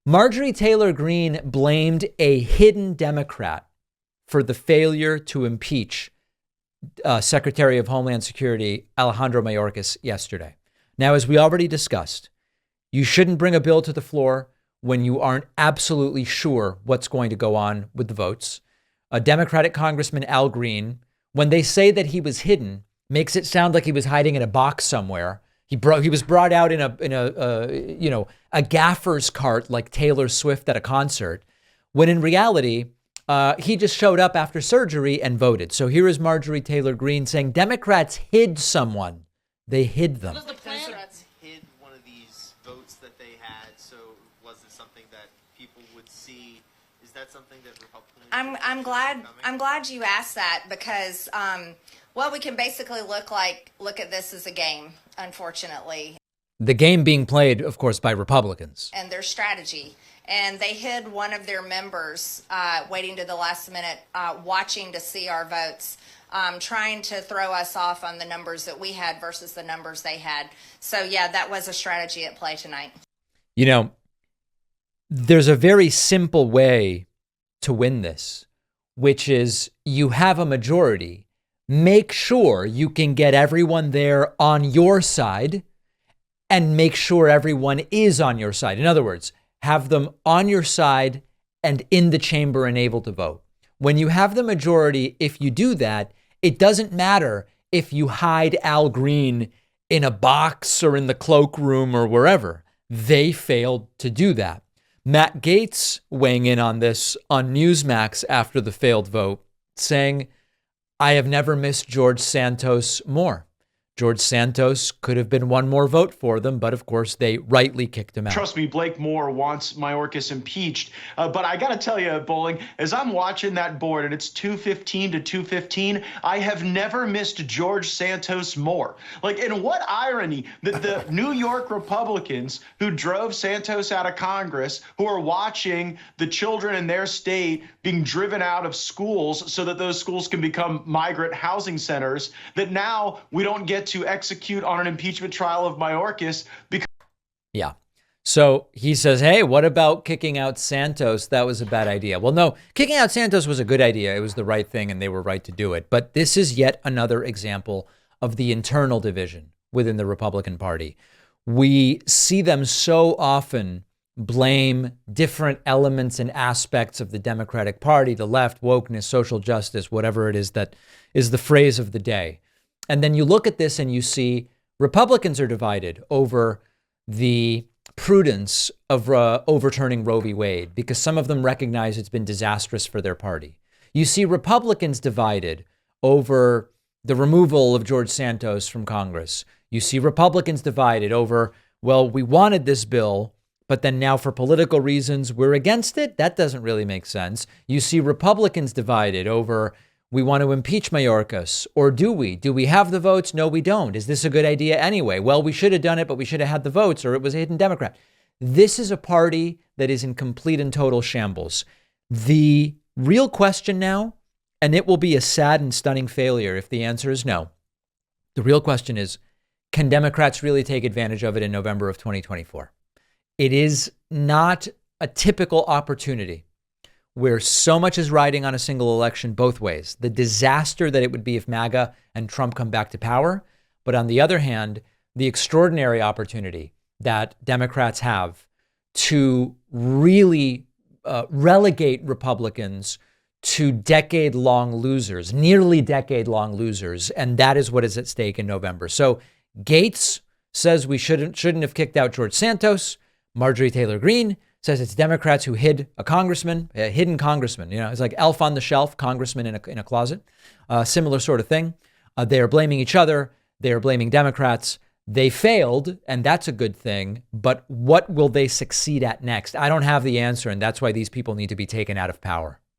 Marjorie Taylor Greene blamed a hidden Democrat for the failure to impeach Secretary of Homeland Security Alejandro Mayorkas yesterday. Now, as we already discussed, you shouldn't bring a bill to the floor when you aren't absolutely sure what's going to go on with the votes. A Democratic Congressman, Al Green, when they say that he was hidden, makes it sound like he was hiding in a box somewhere. He was brought out in a gaffer's cart like Taylor Swift at a concert, when in reality, he just showed up after surgery and voted. So here is Marjorie Taylor Greene saying Democrats hid someone. They hid them. Democrats hid one of these votes that they had. So was it something that people would see? Is that something that Republicans? I'm glad you asked that because well, we can basically look at this as a game, unfortunately. The game being played, of course, by Republicans. And their strategy. And they hid one of their members waiting to the last minute, watching to see our votes, trying to throw us off on the numbers that we had versus the numbers they had. So, yeah, that was a strategy at play tonight. You know, there's a very simple way to win this, which is you have a majority. Make sure you can get everyone there on your side and make sure everyone is on your side. In other words, have them on your side and in the chamber and able to vote. When you have the majority, if you do that, it doesn't matter if you hide Al Green in a box or in the cloakroom or wherever. They failed to do that. Matt Gaetz weighing in on this on Newsmax after the failed vote, saying, I have never missed George Santos more. George Santos could have been one more vote for them, but of course they rightly kicked him out. Trust me, Blake Moore wants Mayorkas impeached. But I got to tell you, Bowling, as I'm watching that board and it's 215 to 215, I have never missed George Santos more. Like, and what irony that the New York Republicans who drove Santos out of Congress, who are watching the children in their state being driven out of schools so that those schools can become migrant housing centers, that now we don't get to execute on an impeachment trial of Mayorkas because. Yeah. So he says, hey, what about kicking out Santos? That was a bad idea. Well, no, kicking out Santos was a good idea. It was the right thing and they were right to do it. But this is yet another example of the internal division within the Republican Party. We see them so often blame different elements and aspects of the Democratic Party, the left, wokeness, social justice, whatever it is that is the phrase of the day. And then you look at this and you see Republicans are divided over the prudence of overturning Roe v. Wade because some of them recognize it's been disastrous for their party. You see Republicans divided over the removal of George Santos from Congress. You see Republicans divided over, well, we wanted this bill, but then now for political reasons, we're against it. That doesn't really make sense. You see Republicans divided over, we want to impeach Mayorkas, or do we? Do we have the votes? No, we don't. Is this a good idea anyway? Well, we should have done it, but we should have had the votes, or it was a hidden Democrat. This is a party that is in complete and total shambles. The real question now, and it will be a sad and stunning failure if the answer is no. The real question is, can Democrats really take advantage of it in November of 2024? It is not a typical opportunity where so much is riding on a single election both ways. The disaster that it would be if MAGA and Trump come back to power. But on the other hand, the extraordinary opportunity that Democrats have to really relegate Republicans to decade-long losers, nearly decade-long losers. And that is what is at stake in November. So Gaetz says we shouldn't have kicked out George Santos. Marjorie Taylor Greene says it's Democrats who hid a congressman, a hidden congressman. You know, it's like elf on the shelf, congressman in a closet. Similar sort of thing. They are blaming each other. They are blaming Democrats. They failed, and that's a good thing. But what will they succeed at next? I don't have the answer, and that's why these people need to be taken out of power.